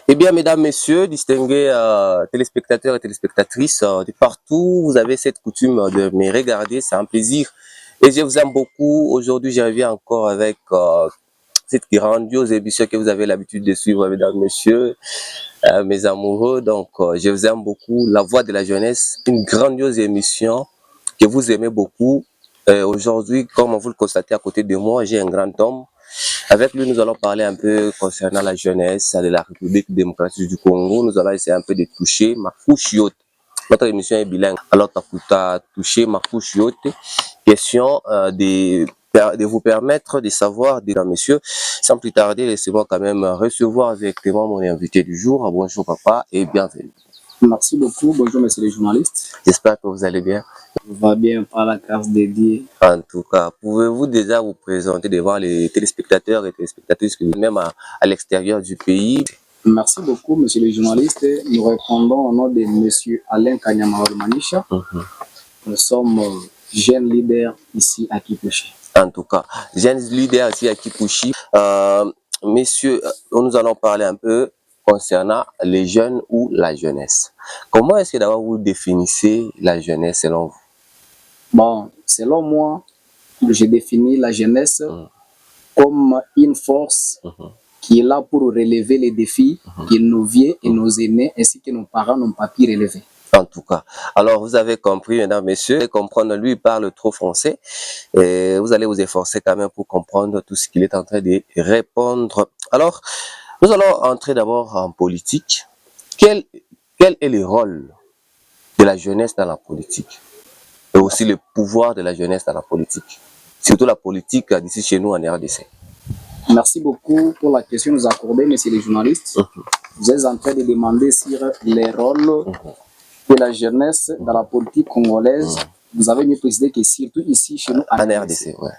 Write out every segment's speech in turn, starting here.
Eh bien, mesdames, messieurs, distingués téléspectateurs et téléspectatrices, de partout, vous avez cette coutume de me regarder, c'est un plaisir. Et je vous aime beaucoup. Aujourd'hui, je reviens encore avec cette grandiose émission que vous avez l'habitude de suivre, mesdames, messieurs, mes amoureux. Donc, je vous aime beaucoup. La Voix de la Jeunesse, une grandiose émission que vous aimez beaucoup. Aujourd'hui, comme vous le constatez à côté de moi, j'ai un grand homme. Avec lui, nous allons parler un peu concernant la jeunesse de la République démocratique du Congo. Nous allons essayer un peu de toucher Mafouchiot. Notre émission est bilingue. Alors, tu as touché Mafouchiot. Question de vous permettre de savoir, mesdames, messieurs, sans plus tarder, laissez-moi quand même recevoir directement mon invité du jour. Bonjour papa et bienvenue. Merci beaucoup. Bonjour, messieurs les journalistes. J'espère que vous allez bien. On va bien par la grâce de Dieu. En tout cas, pouvez-vous déjà vous présenter devant les téléspectateurs et téléspectatrices, même à l'extérieur du pays? Merci beaucoup, messieurs les journalistes. Nous répondons au nom de monsieur Alain Kanyamahoro Manisha. Nous sommes jeunes leaders ici à Kipushi. En tout cas, jeunes leaders ici à Kipushi. Messieurs, nous allons parler un peu concernant les jeunes ou la jeunesse. Comment est-ce que d'abord vous définissez la jeunesse selon vous? Bon, selon moi, je définis la jeunesse comme une force qui est là pour relever les défis que nos vieux et nos aînés ainsi que nos parents n'ont pas pu relever. En tout cas, alors vous avez compris, mesdames, messieurs, comprendre, lui il parle trop français et vous allez vous efforcer quand même pour comprendre tout ce qu'il est en train de répondre. Alors, nous allons entrer d'abord en politique. Quel est le rôle de la jeunesse dans la politique et aussi le pouvoir de la jeunesse dans la politique, surtout la politique d'ici chez nous en RDC? Merci beaucoup pour la question que nous accordez, messieurs les journalistes. Vous êtes en train de demander sur les rôles de la jeunesse dans la politique congolaise. Vous avez mieux précisé que surtout ici chez nous en RDC. Ouais.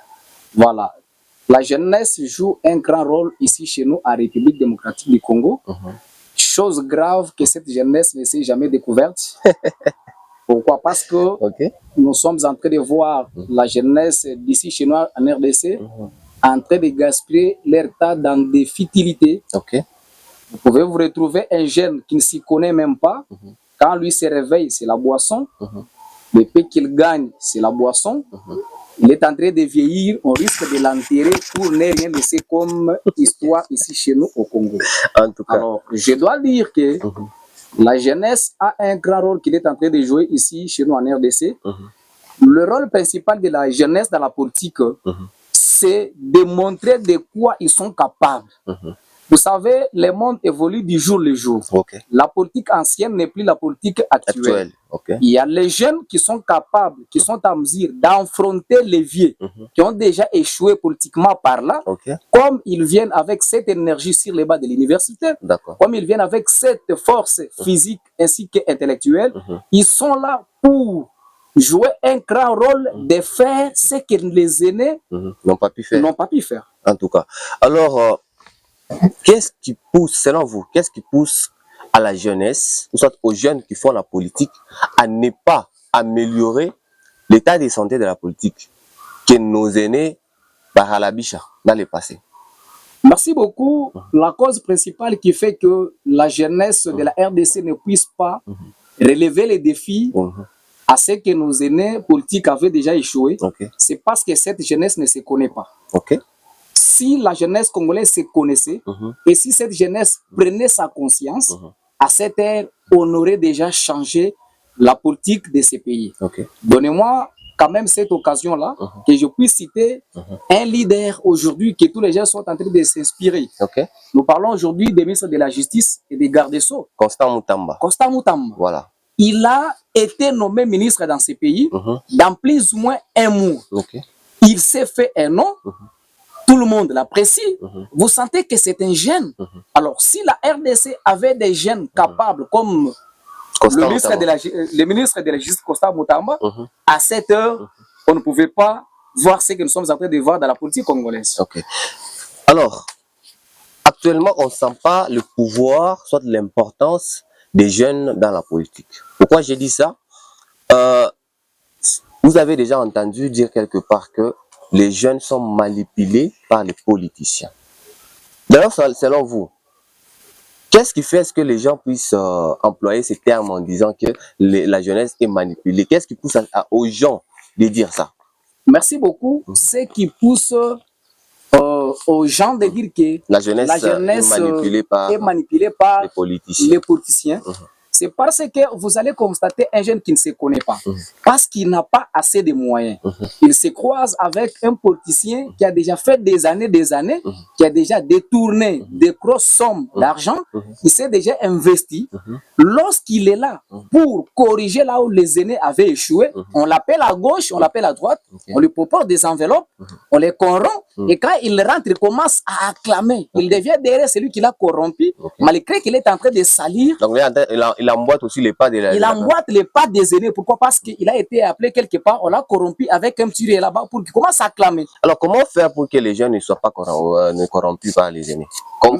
Voilà. La jeunesse joue un grand rôle ici chez nous en République démocratique du Congo. Chose grave que cette jeunesse ne s'est jamais découverte. Pourquoi? Parce que nous sommes en train de voir la jeunesse d'ici chez nous en RDC en train de gaspiller leur temps dans des futilités. Vous pouvez vous retrouver un jeune qui ne s'y connaît même pas. Quand lui se réveille, c'est la boisson. Le peu qu'il gagne, c'est la boisson. Il est en train de vieillir, on risque de l'enterrer pour ne rien laisser comme histoire ici chez nous au Congo. En tout cas. Alors, je dois dire que la jeunesse a un grand rôle qu'il est en train de jouer ici chez nous en RDC. Le rôle principal de la jeunesse dans la politique, c'est de montrer de quoi ils sont capables. Vous savez, le monde évolue du jour le jour. La politique ancienne n'est plus la politique actuelle. Il y a les jeunes qui sont capables, qui sont en mesure d'affronter les vieux, qui ont déjà échoué politiquement par là, comme ils viennent avec cette énergie sur les bancs de l'université, comme ils viennent avec cette force physique ainsi qu'intellectuelle. Ils sont là pour jouer un grand rôle de faire ce que les aînés n'ont pas pu faire. En tout cas. Alors, qu'est-ce qui pousse, selon vous, qu'est-ce qui pousse à la jeunesse, ou soit aux jeunes qui font la politique, à ne pas améliorer l'état de santé de la politique que nos aînés par à la bicha dans le passé? Merci beaucoup. La cause principale qui fait que la jeunesse de la RDC ne puisse pas relever les défis à ce que nos aînés politiques avaient déjà échoué, c'est parce que cette jeunesse ne se connaît pas. Si la jeunesse congolaise se connaissait et si cette jeunesse prenait sa conscience, à cette ère, on aurait déjà changé la politique de ces pays. Donnez-moi quand même cette occasion-là que je puisse citer un leader aujourd'hui que tous les gens sont en train de s'inspirer. Nous parlons aujourd'hui des ministres de la Justice et des gardes des Sceaux. Constant Mutamba. Constant Mutamba. Voilà. Il a été nommé ministre dans ces pays dans plus ou moins un mois. Il s'est fait un nom. Tout le monde l'apprécie. Vous sentez que c'est un jeune. Alors, si la RDC avait des jeunes capables comme le ministre de la Justice, Constant Mutamba, à cette heure, on ne pouvait pas voir ce que nous sommes en train de voir dans la politique congolaise. Alors, actuellement, on ne sent pas le pouvoir, soit l'importance des jeunes dans la politique. Pourquoi j'ai dit ça? Vous avez déjà entendu dire quelque part que les jeunes sont manipulés par les politiciens. D'ailleurs, selon vous, Qu'est-ce qui fait que les gens puissent employer ces termes en disant que la jeunesse est manipulée? Qu'est-ce qui pousse aux gens de dire ça? Merci beaucoup. Ce qui pousse aux gens de dire que la jeunesse est manipulée par les politiciens. C'est parce que vous allez constater un jeune qui ne se connaît pas, parce qu'il n'a pas assez de moyens. Il se croise avec un politicien qui a déjà fait des années, qui a déjà détourné des grosses sommes d'argent, qui s'est déjà investi. Lorsqu'il est là pour corriger là où les aînés avaient échoué, on l'appelle à gauche, on l'appelle à droite, on lui propose des enveloppes, on les corrompt, et quand il rentre, il commence à acclamer. Il devient derrière celui qui l'a corrompu, malgré qu'il est en train de salir. Donc il emboîte aussi les pas il emboîte les pas des aînés. Pourquoi? Parce qu'il a été appelé quelque part, on l'a corrompu avec un petit riz là-bas pour qu'il commence à acclamer. Alors comment faire pour que les jeunes ne soient pas corrompus par les aînés?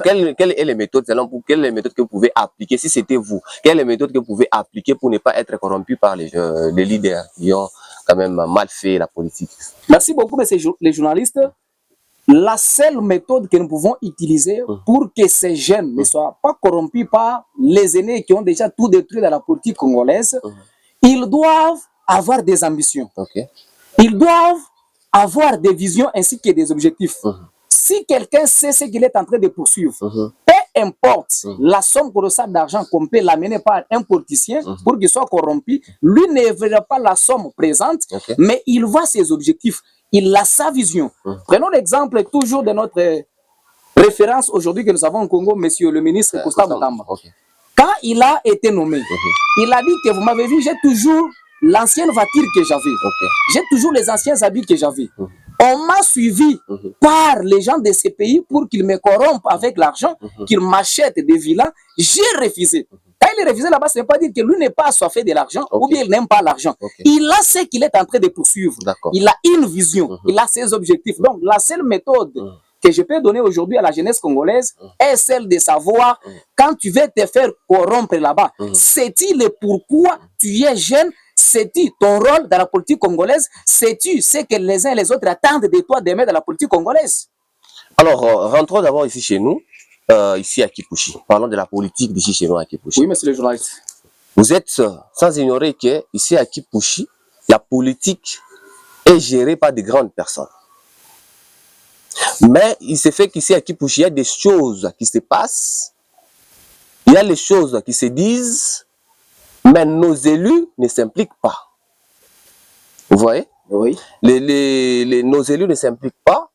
Quelles sont les méthodes, quelles sont les méthodes que vous pouvez appliquer si c'était vous? Quelles sont les méthodes que vous pouvez appliquer pour ne pas être corrompus par les leaders qui ont quand même mal fait la politique? Merci beaucoup, messieurs les journalistes. La seule méthode que nous pouvons utiliser pour que ces jeunes ne soient pas corrompus par les aînés qui ont déjà tout détruit dans la politique congolaise, ils doivent avoir des ambitions. Ils doivent avoir des visions ainsi que des objectifs. Si quelqu'un sait ce qu'il est en train de poursuivre, peu importe la somme colossale d'argent qu'on peut l'amener par un politicien pour qu'il soit corrompu, lui ne verra pas la somme présente, mais il voit ses objectifs. Il a sa vision. Prenons l'exemple toujours de notre référence aujourd'hui que nous avons au Congo, monsieur le ministre Constant Mutamba. Quand il a été nommé, il a dit que vous m'avez vu, j'ai toujours l'ancienne voiture que j'avais. J'ai toujours les anciens habits que j'avais. On m'a suivi par les gens de ces pays pour qu'ils me corrompent avec l'argent, qu'ils m'achètent des villas. J'ai refusé. Quand il est refusé là-bas, ce n'est pas dire que lui n'est pas assoiffé de l'argent ou bien il n'aime pas l'argent. Il a ce qu'il est en train de poursuivre. Il a une vision, il a ses objectifs. Donc, la seule méthode que je peux donner aujourd'hui à la jeunesse congolaise est celle de savoir, quand tu veux te faire corrompre là-bas, sais-tu le pourquoi tu es jeune? Sais-tu ton rôle dans la politique congolaise? Sais-tu ce que les uns et les autres attendent de toi demain dans la politique congolaise? Alors, rentrons d'abord ici chez nous. Ici à Kipushi. Parlons de la politique d'ici chez nous à Kipushi. Oui, monsieur le journaliste. Vous êtes sans ignorer que ici à Kipushi, la politique est gérée par de grandes personnes. Mais il se fait qu'ici à Kipushi, il y a des choses qui se passent, il y a les choses qui se disent, mais nos élus ne s'impliquent pas. Vous voyez? Oui. Nos élus ne s'impliquent pas.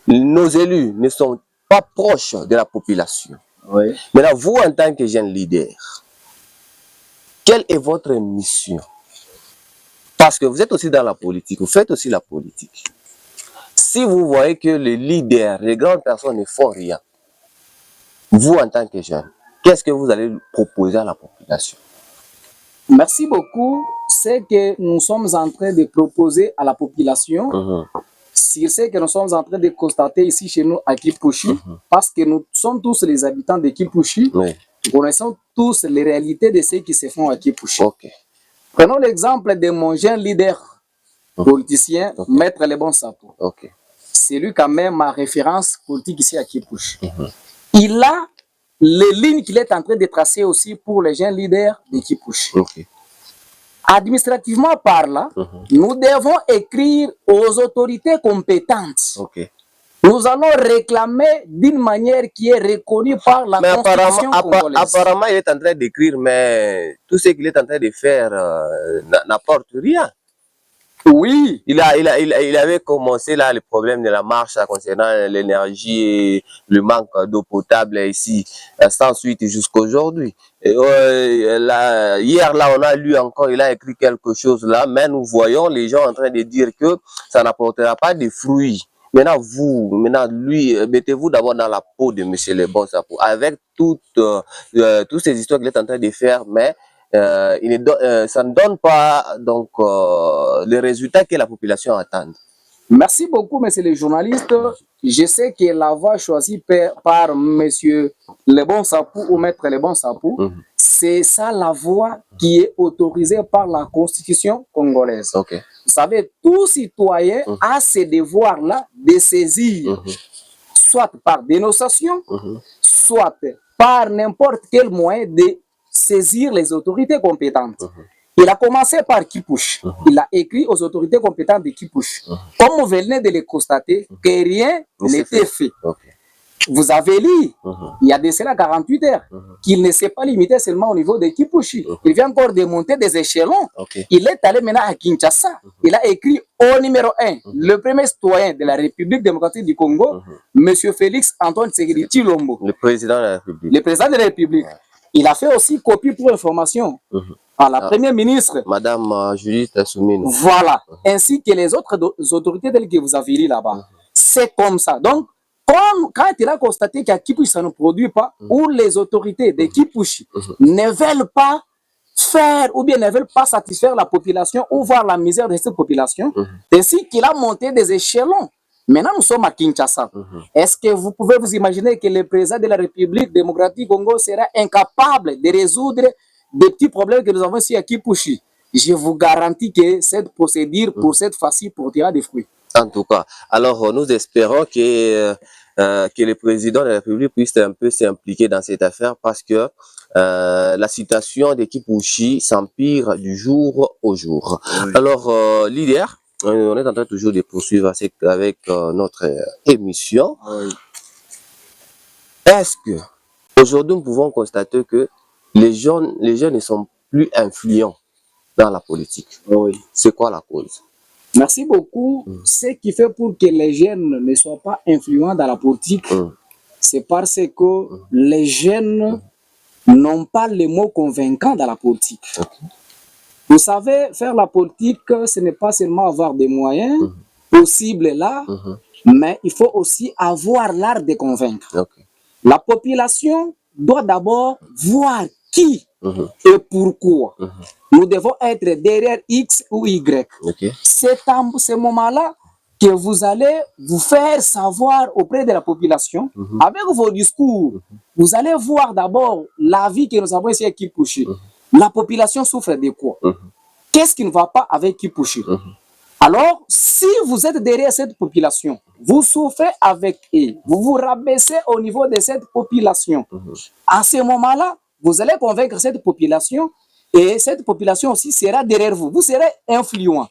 Nos élus ne sont pas proche de la population. Oui. Maintenant, vous, en tant que jeune leader, quelle est votre mission? Parce que vous êtes aussi dans la politique, vous faites aussi la politique. Si vous voyez que les leaders, les grandes personnes ne font rien, vous, en tant que jeune, qu'est-ce que vous allez proposer à la population? Merci beaucoup. Ce que nous sommes en train de proposer à la population, c'est ce que nous sommes en train de constater ici chez nous à Kipushi, parce que nous sommes tous les habitants de Kipushi. Nous connaissons tous les réalités de ce qui se font à Kipushi. Prenons l'exemple de mon jeune leader politicien, Maître Lebon Sapou. C'est lui quand même ma référence politique ici à Kipushi. Il a les lignes qu'il est en train de tracer aussi pour les jeunes leaders de Kipushi. Administrativement parlant, nous devons écrire aux autorités compétentes. Nous allons réclamer d'une manière qui est reconnue par la Constitution congolaise. Apparemment, il est en train d'écrire, mais tout ce qu'il est en train de faire n'apporte rien. Oui. Il avait commencé là le problème de la marche concernant l'énergie et le manque d'eau potable ici, sans suite jusqu'à aujourd'hui. Hier là, on a lu encore, il a écrit quelque chose là, mais nous voyons les gens en train de dire que ça n'apportera pas de fruits. Maintenant, lui, mettez-vous d'abord dans la peau de M. Lebon Sapou, avec toutes ces histoires qu'il est en train de faire, mais ça ne donne pas donc les résultats que la population attend. Merci beaucoup, monsieur le journaliste. Je sais que la voie choisie par monsieur Lebon Sapou ou maître Lebon Sapou, c'est ça la voie qui est autorisée par la Constitution congolaise. Vous savez, tout citoyen a ce devoir-là de saisir, soit par dénonciation, soit par n'importe quel moyen de saisir les autorités compétentes. Il a commencé par Kipush. Il a écrit aux autorités compétentes de Kipush. Comme vous venez de le constater, que rien n'était fait. Vous avez lu, il y a de cela 48 heures, qu'il ne s'est pas limité seulement au niveau de Kipushi. Il vient encore de monter des échelons. Il est allé maintenant à Kinshasa. Il a écrit au numéro 1, le premier citoyen de la République démocratique du Congo, M. Félix Antoine Tshisekedi Tshilombo. Le président de la République. Le président de la République. Il a fait aussi copie pour information à la première ministre. Madame Judith Assouline. Voilà. Ainsi que les autres autorités telles que vous avez lu là-bas. C'est comme ça. Donc, quand il a constaté qu'à Kipushi, ça ne produit pas, ou les autorités de Kipushi ne veulent pas faire ou bien ne veulent pas satisfaire la population ou voir la misère de cette population, ainsi qu'il a monté des échelons. Maintenant, nous sommes à Kinshasa. Est-ce que vous pouvez vous imaginer que le président de la République démocratique du Congo sera incapable de résoudre des petits problèmes que nous avons ici à Kipushi? Je vous garantis que cette procédure, pour cette fois-ci, portera des fruits. En tout cas, alors nous espérons que le président de la République puisse un peu s'impliquer dans cette affaire parce que la situation de Kipushi s'empire du jour au jour. Alors, leader, on est en train toujours de poursuivre avec notre émission. Est-ce que aujourd'hui nous pouvons constater que les jeunes ne sont plus influents dans la politique? C'est quoi la cause? Merci beaucoup. Ce qui fait pour que les jeunes ne soient pas influents dans la politique, c'est parce que les jeunes n'ont pas les mots convaincants dans la politique. Vous savez, faire la politique, ce n'est pas seulement avoir des moyens possibles là, mais il faut aussi avoir l'art de convaincre. La population doit d'abord voir qui et pourquoi. Nous devons être derrière X ou Y. C'est à ce moment-là que vous allez vous faire savoir auprès de la population. Avec vos discours, vous allez voir d'abord la vie que nous avons ici à Kipushi. La population souffre de quoi? Qu'est-ce qui ne va pas avec Kipushi? Alors, si vous êtes derrière cette population, vous souffrez avec eux, vous vous rabaissez au niveau de cette population. À ce moment-là, vous allez convaincre cette population et cette population aussi sera derrière vous. Vous serez influent.